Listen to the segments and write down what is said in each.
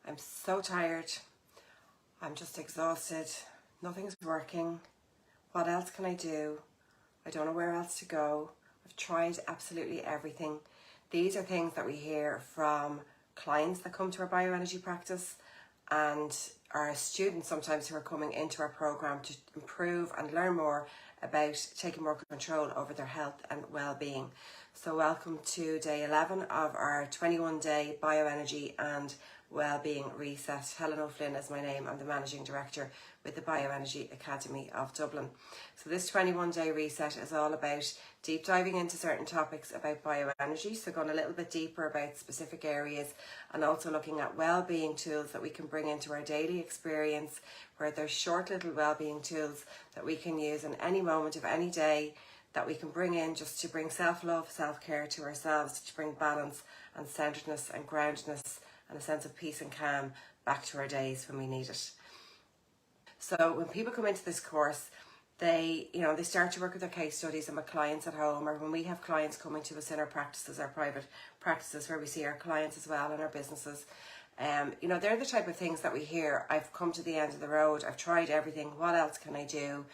I'm so tired. I'm just exhausted. Nothing's working. What else can I do? I don't know where else to go. I've tried absolutely everything. These are things that we hear from clients that come to our bioenergy practice and our students sometimes who are coming into our program to improve and learn more about taking more control over their health and well-being. So welcome to day 11 of our 21-day bioenergy and Wellbeing Reset. Helen O'Flynn is my name. I'm the Managing Director with the Bioenergy Academy of Dublin. So this 21-day reset is all about deep diving into certain topics about bioenergy, so going a little bit deeper about specific areas, and also looking at well-being tools that we can bring into our daily experience, where there's short little well-being tools that we can use in any moment of any day that we can bring in just to bring self-love, self-care to ourselves, to bring balance and centeredness and groundedness and a sense of peace and calm back to our days when we need it. So when people come into this course, they start to work with their case studies and with clients at home, or when we have clients coming to us in our practices, our private practices where we see our clients as well in our businesses. They're the type of things that we hear. I've come to the end of the road. I've tried everything. What else can I do?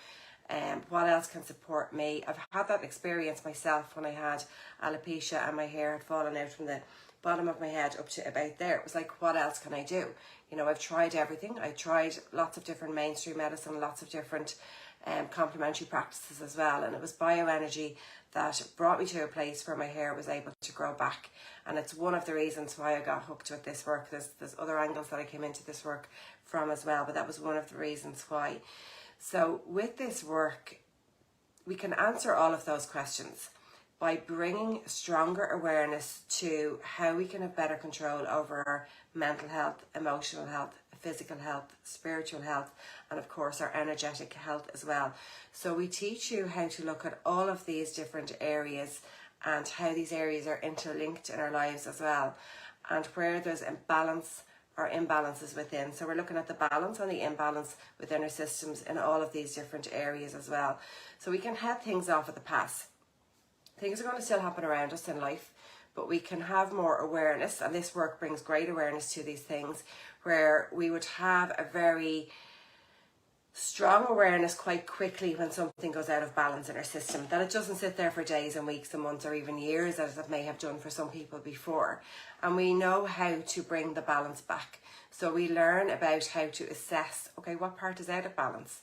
What else can support me? I've had that experience myself when I had alopecia and my hair had fallen out from the bottom of my head up to about there. It was like, what else can I do? I've tried everything. I tried lots of different mainstream medicine, lots of different complementary practices as well. And it was bioenergy that brought me to a place where my hair was able to grow back. And it's one of the reasons why I got hooked with this work. There's other angles that I came into this work from as well, but that was one of the reasons why. So with this work, we can answer all of those questions by bringing stronger awareness to how we can have better control over our mental health, emotional health, physical health, spiritual health, and of course our energetic health as well. So we teach you how to look at all of these different areas and how these areas are interlinked in our lives as well, and where there's imbalance or imbalances within. So we're looking at the balance and the imbalance within our systems in all of these different areas as well. So we can head things off at the pass. Things are going to still happen around us in life, but we can have more awareness, and this work brings great awareness to these things, where we would have a very strong awareness quite quickly when something goes out of balance in our system, that it doesn't sit there for days and weeks and months or even years as it may have done for some people before. And we know how to bring the balance back. So we learn about how to assess, okay, what part is out of balance?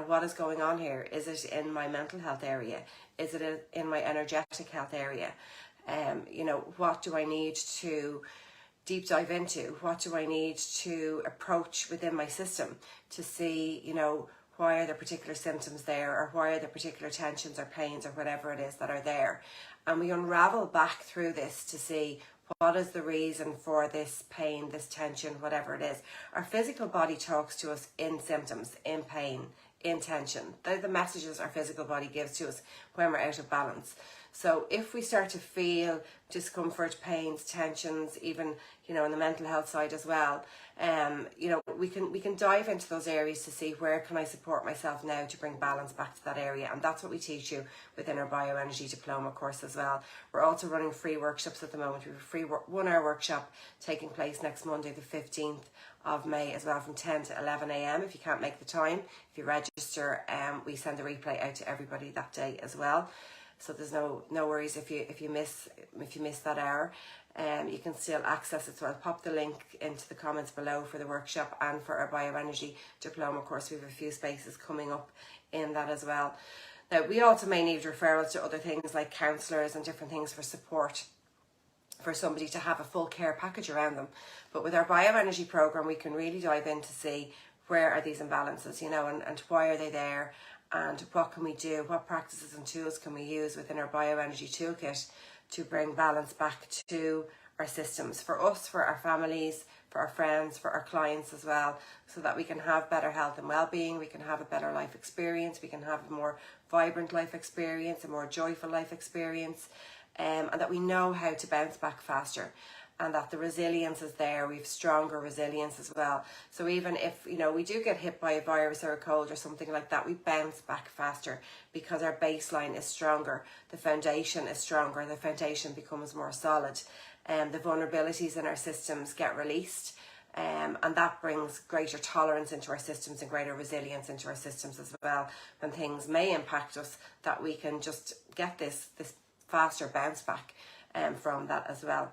What is going on here? Is it in my mental health area? Is it in my energetic health area? What do I need to deep dive into? What do I need to approach within my system to see, why are there particular symptoms there, or why are there particular tensions or pains or whatever it is that are there? And we unravel back through this to see what is the reason for this pain, this tension, whatever it is. Our physical body talks to us in symptoms, in pain, in tension. They're the messages our physical body gives to us when we're out of balance. So if we start to feel discomfort, pains, tensions, even, in the mental health side as well, we can dive into those areas to see where can I support myself now to bring balance back to that area. And that's what we teach you within our Bioenergy Diploma course as well. We're also running free workshops at the moment. We have a free 1 hour workshop taking place next Monday, the 15th of May as well, from 10 to 11 a.m. If you can't make the time, if you register, we send a replay out to everybody that day as well. So there's no worries if you miss that hour. You can still access it. So I'll pop the link into the comments below for the workshop and for our Bioenergy Diploma course. We have a few spaces coming up in that as well. Now, we also may need referrals to other things like counsellors and different things for support, for somebody to have a full care package around them. But with our bioenergy program, we can really dive in to see where are these imbalances, and why are they there, and what can we do, what practices and tools can we use within our bioenergy toolkit to bring balance back to our systems, for us, for our families, for our friends, for our clients as well, so that we can have better health and well-being, we can have a better life experience, we can have a more vibrant life experience, a more joyful life experience, and that we know how to bounce back faster, and that the resilience is there. We've stronger resilience as well. So even if we do get hit by a virus or a cold or something like that, we bounce back faster because our baseline is stronger, the foundation is stronger, the foundation becomes more solid, and the vulnerabilities in our systems get released, And that brings greater tolerance into our systems and greater resilience into our systems as well. When things may impact us, that we can just get this faster bounce back from that as well.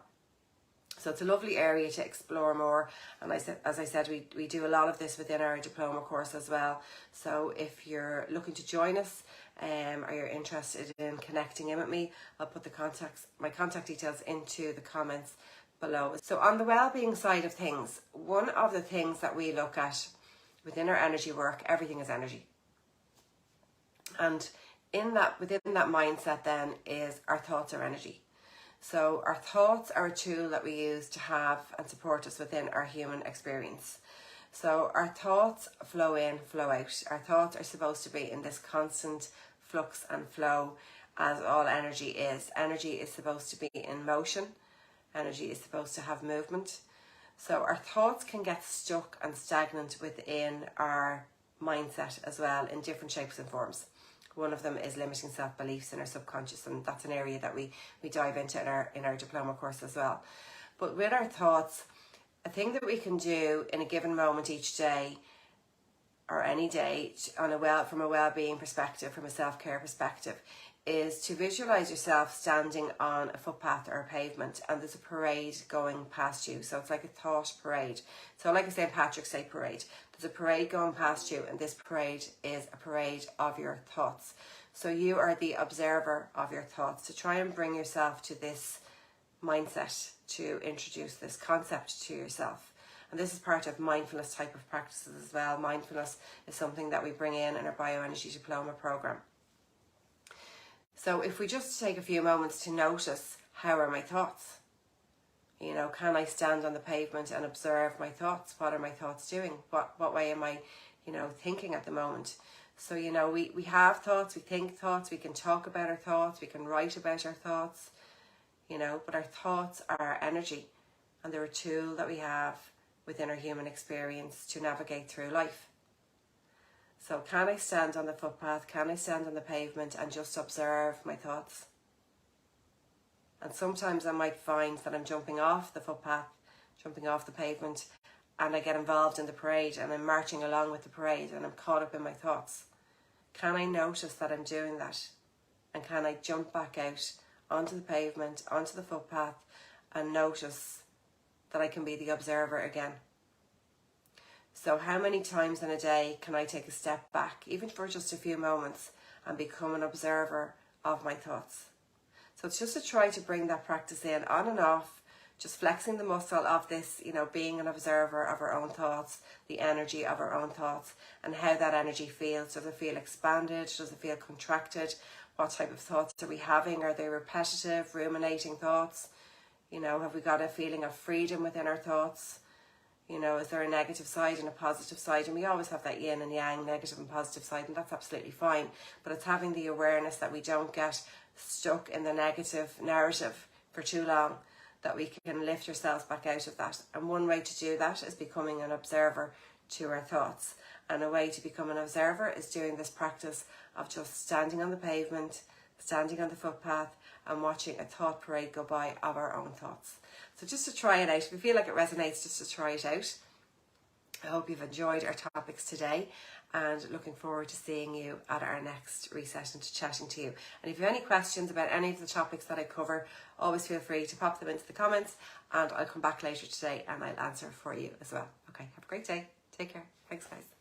So it's a lovely area to explore more. And as I said, we do a lot of this within our diploma course as well. So if you're looking to join us or you're interested in connecting in with me, I'll put my contact details into the comments below. So on the wellbeing side of things, one of the things that we look at within our energy work, everything is energy. And within that mindset then is our thoughts are energy. So our thoughts are a tool that we use to have and support us within our human experience. So our thoughts flow in, flow out. Our thoughts are supposed to be in this constant flux and flow, as all energy is. Energy is supposed to be in motion. Energy is supposed to have movement. So our thoughts can get stuck and stagnant within our mindset as well in different shapes and forms. One of them is limiting self-beliefs in our subconscious, and that's an area that we dive into in our diploma course as well. But with our thoughts, a thing that we can do in a given moment each day or any day from a well-being perspective, from a self-care perspective, is to visualize yourself standing on a footpath or a pavement, and there's a parade going past you. So it's like a thought parade. So like a St. Patrick's Day parade, there's a parade going past you, and this parade is a parade of your thoughts. So you are the observer of your thoughts. To try and bring yourself to this mindset, to introduce this concept to yourself. And this is part of mindfulness type of practices as well. Mindfulness is something that we bring in our Bio Energy Diploma program. So if we just take a few moments to notice, how are my thoughts? You know, can I stand on the pavement and observe my thoughts? What are my thoughts doing? What way am I, thinking at the moment? So, we have thoughts, we think thoughts, we can talk about our thoughts, we can write about our thoughts, but our thoughts are energy, and they're a tool that we have within our human experience to navigate through life. So can I stand on the footpath? Can I stand on the pavement and just observe my thoughts? And sometimes I might find that I'm jumping off the footpath, jumping off the pavement, and I get involved in the parade and I'm marching along with the parade and I'm caught up in my thoughts. Can I notice that I'm doing that? And can I jump back out onto the pavement, onto the footpath, and notice that I can be the observer again? So how many times in a day can I take a step back, even for just a few moments, and become an observer of my thoughts? So it's just to try to bring that practice in on and off, just flexing the muscle of this, being an observer of our own thoughts, the energy of our own thoughts, and how that energy feels. Does it feel expanded? Does it feel contracted? What type of thoughts are we having? Are they repetitive, ruminating thoughts? Have we got a feeling of freedom within our thoughts? Is there a negative side and a positive side? And we always have that yin and yang, negative and positive side, and that's absolutely fine. But it's having the awareness that we don't get stuck in the negative narrative for too long, that we can lift ourselves back out of that. And one way to do that is becoming an observer to our thoughts. And a way to become an observer is doing this practice of just standing on the pavement, standing on the footpath, and watching a thought parade go by of our own thoughts. So just to try it out, if you feel like it resonates, just to try it out. I hope you've enjoyed our topics today, and looking forward to seeing you at our next reset and to chatting to you. And if you have any questions about any of the topics that I cover, always feel free to pop them into the comments, and I'll come back later today and I'll answer for you as well. Okay, have a great day. Take care. Thanks, guys.